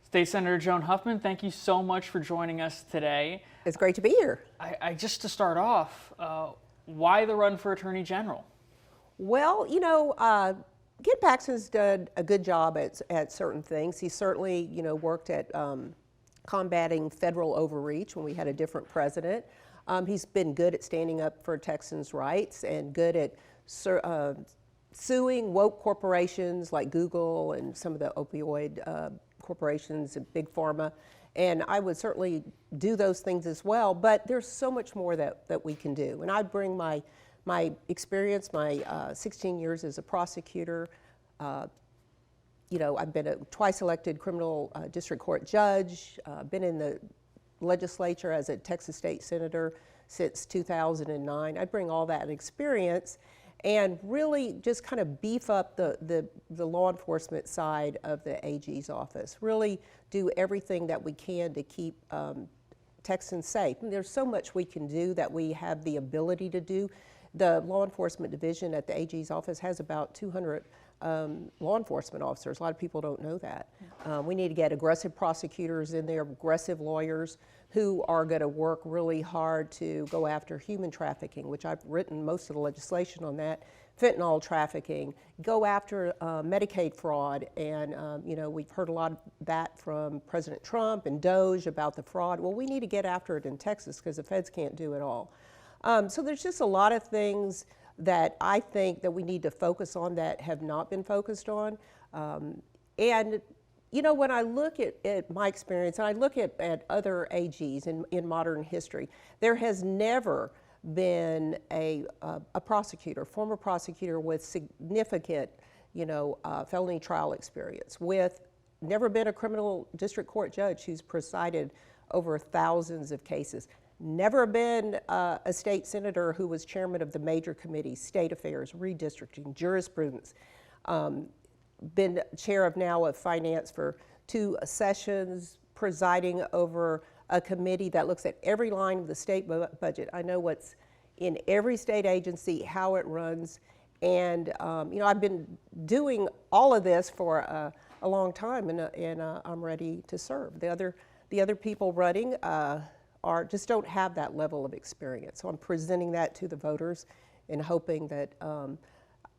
State Senator Joan Huffman, thank you so much for joining us today. It's great to be here. Just to start off, why the run for Attorney General? Well, Ken Paxton's done a good job at certain things. He certainly, worked at combating federal overreach when we had a different president. He's been good at standing up for Texans' rights and good at suing woke corporations like Google and some of the opioid corporations and Big Pharma. And I would certainly do those things as well, but there's so much more that we can do. And I bring my experience, my 16 years as a prosecutor. I've been a twice elected criminal district court judge, been in the legislature as a Texas state senator since 2009. I bring all that experience and really just kind of beef up the law enforcement side of the AG's office. Really do everything that we can to keep Texans safe. And there's so much we can do that we have the ability to do. The law enforcement division at the AG's office has about 200 law enforcement officers. A lot of people don't know that. We need to get aggressive prosecutors in there, aggressive lawyers who are going to work really hard to go after human trafficking, which I've written most of the legislation on that, fentanyl trafficking, go after Medicaid fraud. And, we've heard a lot of that from President Trump and Doge about the fraud. Well, we need to get after it in Texas because the feds can't do it all. So there's just a lot of things that I think that we need to focus on that have not been focused on. When I look at my experience, and I look at other AGs in modern history, there has never been a prosecutor, former prosecutor with significant, felony trial experience, with never been a criminal district court judge who's presided over thousands of cases. Never been a state senator who was chairman of the major committees, state affairs, redistricting, jurisprudence. Been chair of finance for 2 sessions, presiding over a committee that looks at every line of the state budget. I know what's in every state agency, how it runs, and I've been doing all of this for a long time, and I'm ready to serve. The other people running just don't have that level of experience. So I'm presenting that to the voters and hoping that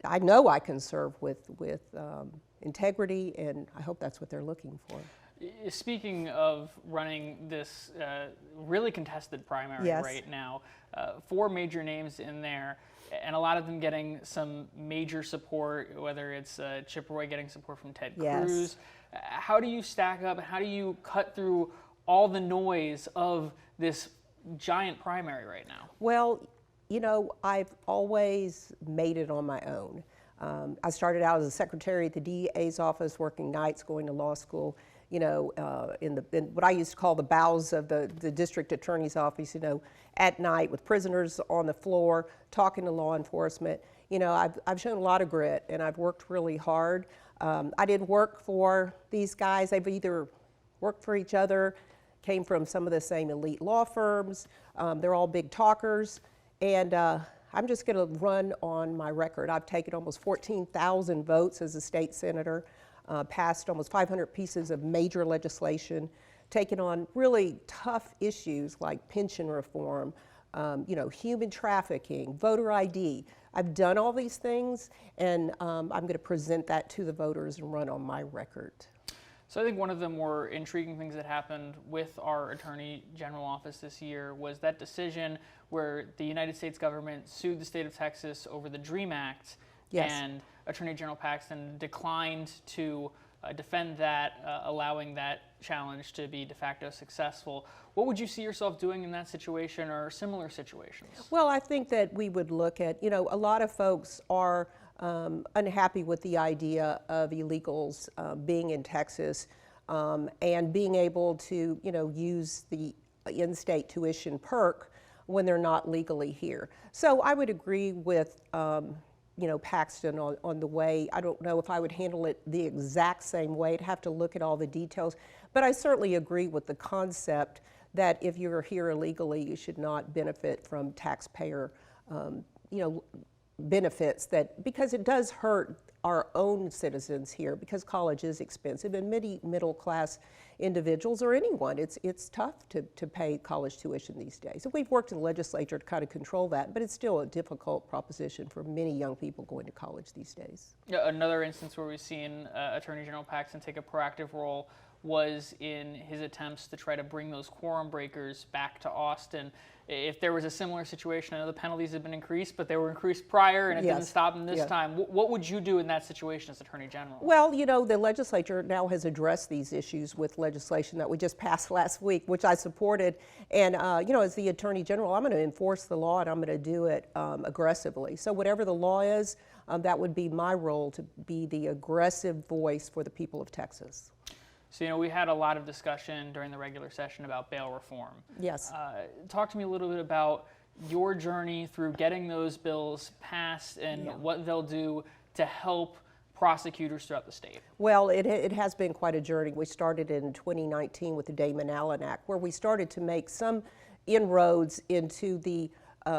I know I can serve with integrity, and I hope that's what they're looking for. Speaking of running this really contested primary right now, 4 major names in there, and a lot of them getting some major support, whether it's Chip Roy getting support from Ted Cruz. How do you stack up, and how do you cut through all the noise of this giant primary right now? Well, I've always made it on my own. I started out as a secretary at the DA's office, working nights, going to law school, in what I used to call the bowels of the district attorney's office, at night with prisoners on the floor, talking to law enforcement. I've shown a lot of grit, and I've worked really hard. I didn't work for these guys. They've either worked for each other, came from some of the same elite law firms. They're all big talkers. And I'm just going to run on my record. I've taken almost 14,000 votes as a state senator, passed almost 500 pieces of major legislation, taken on really tough issues like pension reform, human trafficking, voter ID. I've done all these things, and I'm going to present that to the voters and run on my record. So I think one of the more intriguing things that happened with our Attorney General office this year was that decision where the United States government sued the state of Texas over the DREAM Act, and Attorney General Paxton declined to defend that, allowing that challenge to be de facto successful. What would you see yourself doing in that situation or similar situations? Well, I think that we would look at, a lot of folks are unhappy with the idea of illegals being in Texas and being able to, use the in-state tuition perk when they're not legally here. So I would agree with, Paxton on the way. I don't know if I would handle it the exact same way. I'd have to look at all the details. But I certainly agree with the concept that if you're here illegally, you should not benefit from taxpayer, benefits, that because it does hurt our own citizens here because college is expensive, and many middle-class individuals or anyone. It's tough to pay college tuition these days. And we've worked in the legislature to kind of control that, but it's still a difficult proposition for many young people going to college these days. Yeah, another instance where we've seen Attorney General Paxton take a proactive role was in his attempts to try to bring those quorum breakers back to Austin. If there was a similar situation, I know the penalties have been increased, but they were increased prior and it didn't stop them this time. What would you do in that situation as Attorney General? Well, you know, the legislature now has addressed these issues with legislation that we just passed last week, which I supported. And, you know, as the Attorney General, I'm going to enforce the law and I'm going to do it aggressively. So whatever the law is, that would be my role, to be the aggressive voice for the people of Texas. So, you know, we had a lot of discussion during the regular session about bail reform. Yes. Talk to me a little bit about your journey through getting those bills passed and what they'll do to help prosecutors throughout the state. Well, it has been quite a journey. We started in 2019 with the Damon Allen Act, where we started to make some inroads into the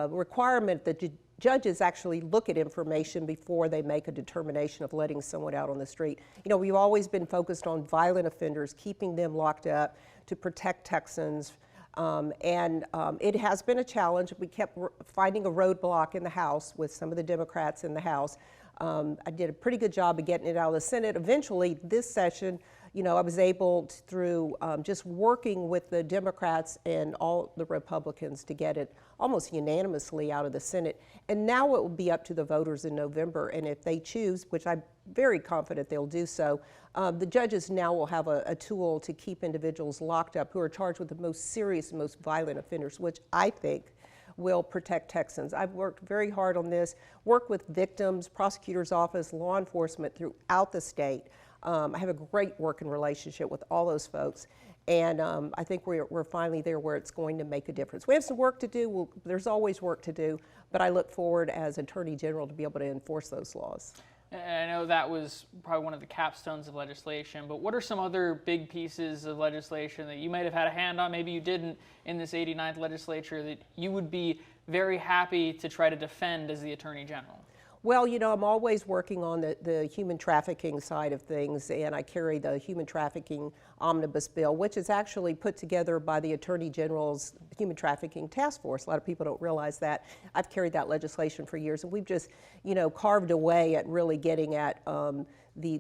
requirement that judges actually look at information before they make a determination of letting someone out on the street. You know, we've always been focused on violent offenders, keeping them locked up to protect Texans. It has been a challenge. We kept finding a roadblock in the House with some of the Democrats in the House. I did a pretty good job of getting it out of the Senate. Eventually, this session, you know, I was able to, through just working with the Democrats and all the Republicans, to get it almost unanimously out of the Senate. And now it will be up to the voters in November. And if they choose, which I'm very confident they'll do so, the judges now will have a tool to keep individuals locked up who are charged with the most serious and most violent offenders, which I think will protect Texans. I've worked very hard on this, worked with victims, prosecutor's office, law enforcement throughout the state. I have a great working relationship with all those folks, and I think we're finally there where it's going to make a difference. We have some work to do. There's always work to do, but I look forward as Attorney General to be able to enforce those laws. And I know that was probably one of the capstones of legislation, but what are some other big pieces of legislation that you might have had a hand on, maybe you didn't, in this 89th legislature, that you would be very happy to try to defend as the Attorney General? Well, you know, I'm always working on the human trafficking side of things, and I carry the human trafficking omnibus bill, which is actually put together by the Attorney General's Human Trafficking Task Force. A lot of people don't realize that. I've carried that legislation for years, and we've just, you know, carved away at really getting at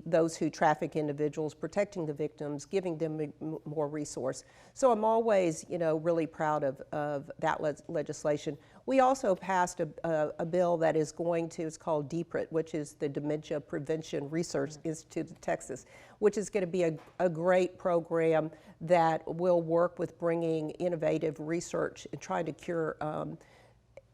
those who traffic individuals, protecting the victims, giving them more resource. So I'm always, you know, really proud of that legislation. We also passed a bill that is going to, it's called DPRIT, which is the Dementia Prevention Research Institute of Texas, which is going to be a great program that will work with bringing innovative research and trying to cure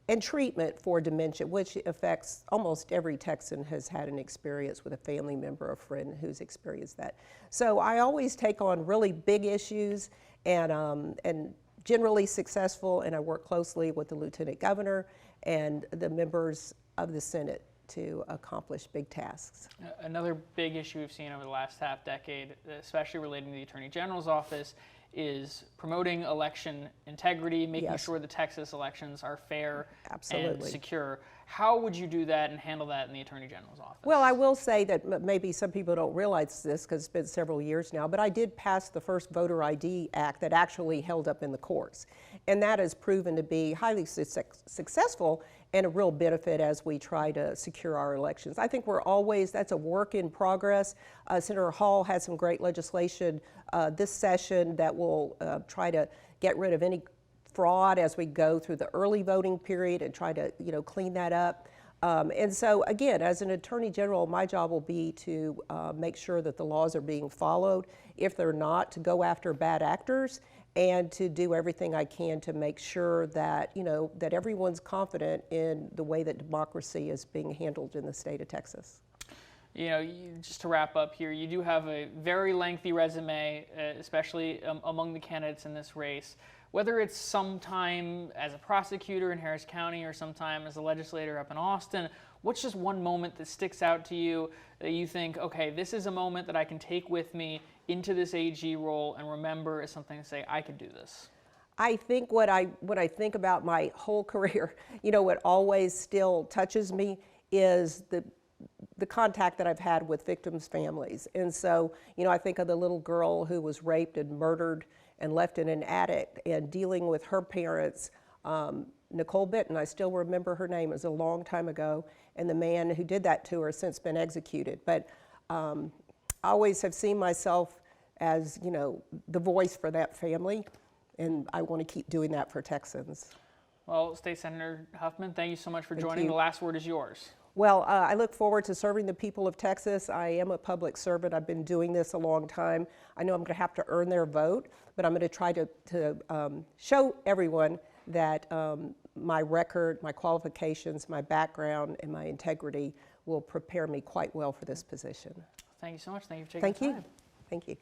and treatment for dementia, which affects almost every Texan has had an experience with a family member or friend who's experienced that. So I always take on really big issues and generally successful, and I work closely with the Lieutenant Governor and the members of the Senate to accomplish big tasks. Another big issue we've seen over the last half decade, especially relating to the Attorney General's office, is promoting election integrity, making sure the Texas elections are fair and secure. How would you do that and handle that in the Attorney General's office? Well, I will say that maybe some people don't realize this because it's been several years now, but I did pass the first voter ID act that actually held up in the courts. And that has proven to be highly successful and a real benefit as we try to secure our elections. I think that's a work in progress. Senator Hall has some great legislation this session that will try to get rid of any fraud as we go through the early voting period and try to, you know, clean that up. And so again, as an Attorney General, my job will be to make sure that the laws are being followed. If they're not, to go after bad actors and to do everything I can to make sure that, you know, that everyone's confident in the way that democracy is being handled in the state of Texas. You know, just to wrap up here, you do have a very lengthy resume, especially among the candidates in this race. Whether it's sometime as a prosecutor in Harris County or sometime as a legislator up in Austin, what's just one moment that sticks out to you that you think, okay, this is a moment that I can take with me into this AG role and remember as something to say, I could do this? I think when I think about my whole career, you know, what always still touches me is the contact that I've had with victims' families. And so, you know, I think of the little girl who was raped and murdered and left in an attic, and dealing with her parents, Nicole Bitton, I still remember her name, it was a long time ago, and the man who did that to her has since been executed. But I always have seen myself as, you know, the voice for that family, and I want to keep doing that for Texans. Well, State Senator Huffman, thank you so much for Thank joining. you. The last word is yours. Well, I look forward to serving the people of Texas. I am a public servant. I've been doing this a long time. I know I'm going to have to earn their vote, but I'm going to try to show everyone that my record, my qualifications, my background, and my integrity will prepare me quite well for this position. Thank you so much. Thank you for taking the time. Thank you.